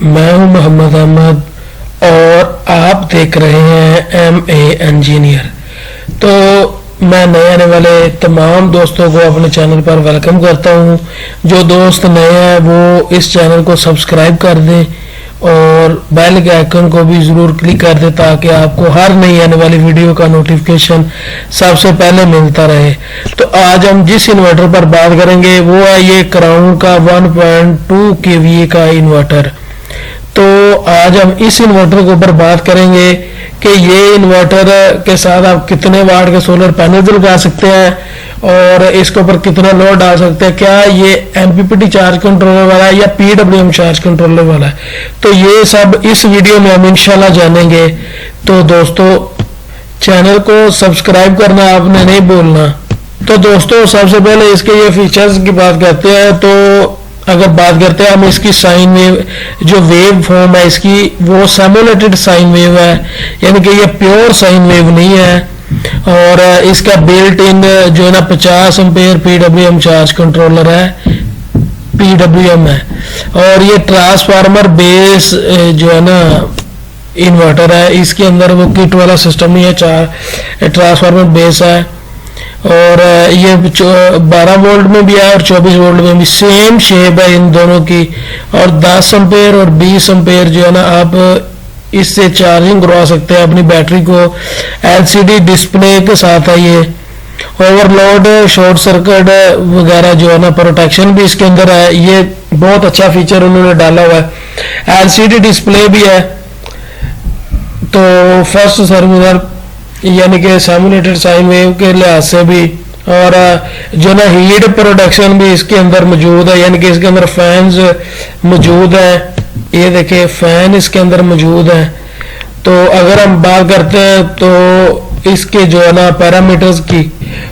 मैं हूं मोहम्मद अहमद और आप देख रहे हैं MA इंजीनियर। तो मैं नए आने वाले तमाम दोस्तों को अपने चैनल पर वेलकम करता हूं। जो दोस्त नए हैं वो इस चैनल को सब्सक्राइब कर दें और बेल के आइकन को भी ज़रूर क्लिक कर दें ताकि आपको हर नई आने वाली वीडियो का नोटिफिकेशन सबसे पहले मिलता रहे। तो आज हम जिस इन्वर्टर पर बात करेंगे वो है ये क्राउन का 1.2 kVA का इन्वर्टर। तो आज हम इस इन्वर्टर के ऊपर बात करेंगे कि ये इन्वर्टर के साथ आप कितने वाट के सोलर पैनल लगा सकते हैं और इसके ऊपर कितना लोड डाल सकते हैं। क्या ये MPPT चार्ज कंट्रोलर वाला है या PWM चार्ज कंट्रोलर वाला है, तो ये सब इस वीडियो में हम इंशाल्लाह जानेंगे। तो दोस्तों चैनल को सब्सक्राइब करना आपने नहीं भूलना। तो दोस्तों सबसे पहले इसके ये फीचर्स की बात करते हैं। तो अगर बात करते हैं हम इसकी साइन वेव, जो वेव फॉर्म है इसकी वो सिमुलेटेड साइन वेव है, यानी कि ये प्योर साइन वेव नहीं है। और इसका बिल्ट इन जो है ना 50 एम्पेयर PWM चार्ज कंट्रोलर है, PWM है। और ये ट्रांसफार्मर बेस जो है ना इन्वर्टर है, इसके अंदर वो किट वाला सिस्टम नहीं है, ट्रांसफार्मर बेस है। और ये 12 वोल्ट में भी है और 24 वोल्ट में भी सेम शेप है इन दोनों की। और 10 एम्पेयर और 20 एम्पेयर जो है ना आप इससे चार्जिंग करवा सकते हैं अपनी बैटरी को। LCD डिस्प्ले के साथ है ये। ओवरलोड शॉर्ट सर्किट वगैरह जो है ना प्रोटेक्शन भी इसके अंदर है। ये बहुत अच्छा फीचर उन्होंने डाला हुआ है। LCD डिस्प्ले भी है। तो फर्स्ट सर्विस यानी कि सिमुलेटेड साइन वेव के लिहाज से भी, और जो ना हीट प्रोडक्शन भी इसके अंदर मौजूद है, यानी कि इसके अंदर फैंस मौजूद है। ये देखिए फैन इसके अंदर मौजूद है। तो अगर हम बात करते हैं तो इसके जो है ना पैरामीटर्स की,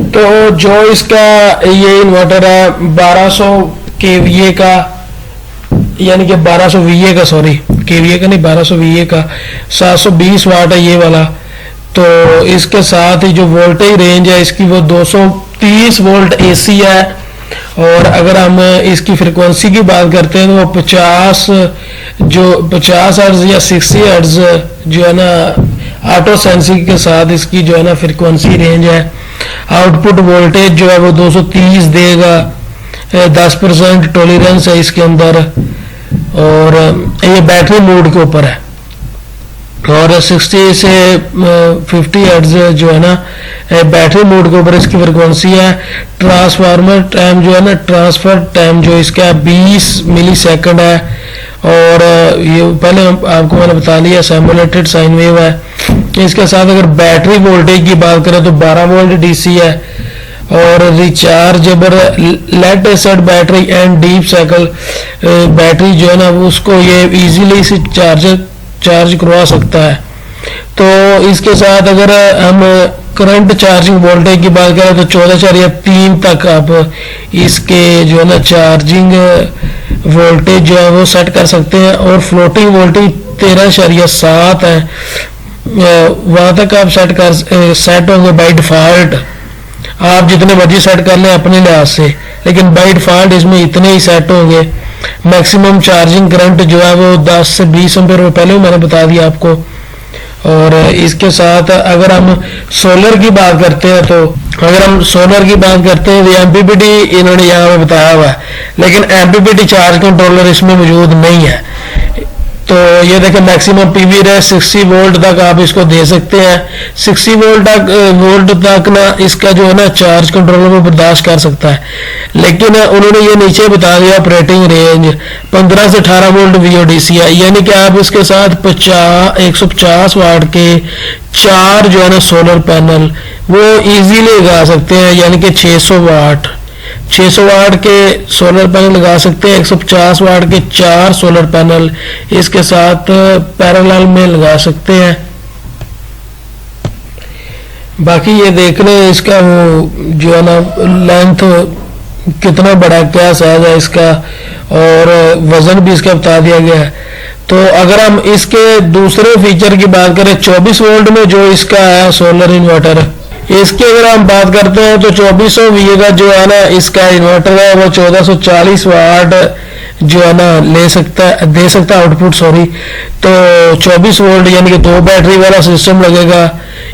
तो जो इसका ये इन्वर्टर है 1200 kVA का, यानी कि 1200 VA का, सॉरी kVA का नहीं 1200 VA का, 720 वाट है ये वाला। तो इसके साथ ही जो वोल्टेज रेंज है इसकी वो 230 वोल्ट AC है। और अगर हम इसकी फ्रिक्वेंसी की बात करते हैं तो वो 50 हर्ट्ज या 60 हर्ट्ज जो है ना ऑटो सेंसिंग के साथ इसकी जो है ना फ्रिक्वेंसी रेंज है। आउटपुट वोल्टेज जो है वो 230 देगा। 10% टॉलरेंस है इसके अंदर। और ये बैटरी मोड के ऊपर है। और 60 से 50 हर्ट्ज जो है ना बैटरी मोड के ऊपर इसकी फ्रिक्वेंसी है। ट्रांसफार्मर टाइम जो है ना, ट्रांसफर टाइम जो इसका 20 मिली सेकंड है। और ये पहले आपको मैंने बता लिया सिमुलेटेड साइन वेव है। इसके साथ अगर बैटरी वोल्टेज की बात करें तो 12 वोल्ट DC है। और rechargeable lead acid battery and deep cycle battery जो है ना उसको ये इजीली से चार्ज करवा सकता है। तो इसके साथ अगर हम करंट चार्जिंग वोल्टेज की बात करें तो 14.3 तक आप इसके जो है ना चार्जिंग वोल्टेज जो है वो सेट कर सकते हैं। और फ्लोटिंग वोल्टेज 13.7 है, वहां तक आप सेट होंगे बाय डिफॉल्ट। आप जितने मर्जी सेट कर लें अपने लिहाज से, लेकिन बाय डिफॉल्ट इसमें इतने ही सेट होंगे। मैक्सिमम चार्जिंग करंट जो है वो 10 से 20 एम्पीयर पहले मैंने बता दिया आपको। और इसके साथ अगर हम सोलर की बात करते हैं तो MPPT इन्होंने यहाँ पे बताया हुआ है, लेकिन MPPT चार्ज कंट्रोलर इसमें मौजूद नहीं है। तो ये देखें मैक्सिमम PV रेट 60 वोल्ट तक आप इसको दे सकते हैं। 60 वोल्ट तक ना इसका जो है ना चार्ज कंट्रोलर को बर्दाश्त कर सकता है। लेकिन उन्होंने ये नीचे बता दिया ऑपरेटिंग रेंज 15 से 18 वोल्ट VODC है, यानी कि आप इसके साथ 150 वाट के 4 जो है ना सोलर पैनल वो इजीली लगा सकते हैं, यानी कि 600 वाट के सोलर पैनल लगा सकते हैं। 150 वाट के 4 सोलर पैनल इसके साथ पैरेलल में लगा सकते हैं। बाकी ये देख लें इसका वो जो है ना लेंथ कितना बड़ा, क्या साइज है इसका, और वजन भी इसका बता दिया गया है। तो अगर हम इसके दूसरे फीचर की बात करें 24 वोल्ट में जो इसका है सोलर इन्वर्टर, इसकी अगर हम बात करते हैं तो 2400 VA का जो है ना इसका इन्वर्टर है वो 1440 वाट जो है ना ले सकता है, दे सकता है आउटपुट, सॉरी। तो 24 वोल्ट यानी कि 2 बैटरी वाला सिस्टम लगेगा।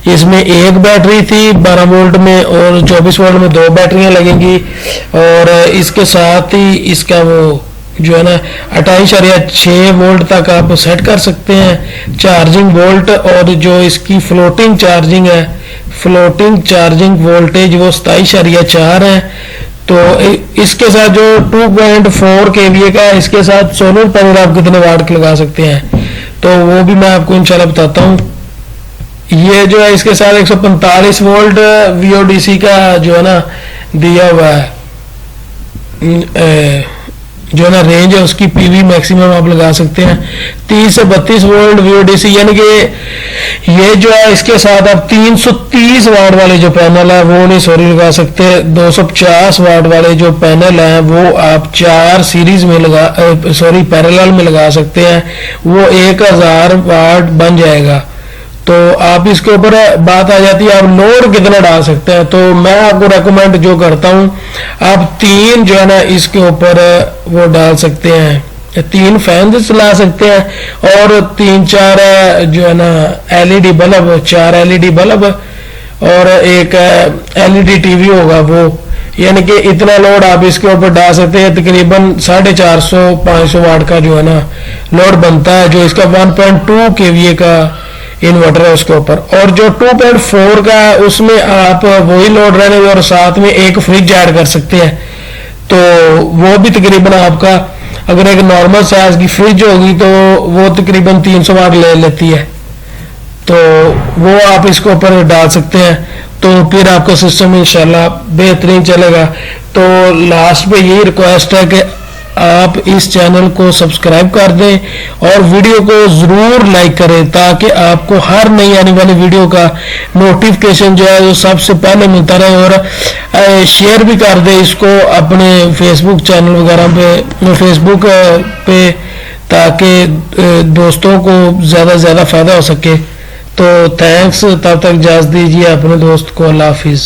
इसमें एक बैटरी थी 12 वोल्ट में और 24 वोल्ट में 2 बैटरियां लगेंगी। और इसके साथ ही इसका वो जो है ना 28.6 वोल्ट तक आप सेट कर सकते हैं चार्जिंग वोल्ट। और जो इसकी फ्लोटिंग चार्जिंग है, फ्लोटिंग चार्जिंग वोल्टेज वो 27.4 है। तो इसके साथ जो 2.4 kVA का है, इसके साथ सोलर पैनल आप कितने वाट के लगा सकते हैं तो वो भी मैं आपको इंशाल्लाह बताता हूँ। ये जो है इसके साथ 145 वोल्ट VODC का जो है ना दिया हुआ है, जो है ना रेंज है उसकी, PV मैक्सिमम आप लगा सकते हैं 30 से 32 वोल्ट VODC। यानी कि ये जो है इसके साथ आप 330 वाट वाले जो पैनल है वो नहीं सॉरी लगा सकते। 250 वाट वाले जो पैनल हैं वो आप 4 सीरीज में लगा सॉरी पैरेलल में लगा सकते हैं, वो 1000 वाट बन जाएगा। तो आप इसके ऊपर बात आ जाती है आप लोड कितना डाल सकते हैं। तो मैं आपको रेकमेंड जो करता हूं, आप 3 जो है ना इसके ऊपर वो डाल सकते हैं, 3 फैन चला सकते हैं और 3-4 जो है ना LED बल्ब, 4 LED बल्ब और एक LED TV होगा वो। यानी कि इतना लोड आप इसके ऊपर डाल सकते हैं। तकरीबन 450-500 वाट का जो है ना लोड बनता है। जो इसका 1.2 kVA का इन्वर्टर है उसके ऊपर। और जो 2.4 का है उसमें आप वही लोड रहने और साथ में एक फ्रिज ऐड कर सकते हैं। तो वो भी तकरीबन आपका, अगर एक नॉर्मल साइज की फ्रिज होगी तो वो तकरीबन 300 वाट ले लेती है, तो वो आप इसके ऊपर डाल सकते हैं। तो फिर आपका सिस्टम इंशाल्लाह बेहतरीन चलेगा। तो लास्ट पे यही रिक्वेस्ट है कि आप इस चैनल को सब्सक्राइब कर दें और वीडियो को ज़रूर लाइक करें ताकि आपको हर नई आने वाली वीडियो का नोटिफिकेशन जो है वो सबसे पहले मिलता रहे। और शेयर भी कर दें इसको अपने फेसबुक चैनल वगैरह पे, फेसबुक पे, ताकि दोस्तों को ज़्यादा से ज़्यादा फ़ायदा हो सके। तो थैंक्स, तब तक इजाज़त दीजिए अपने दोस्त को। अल्लाह हाफिज़।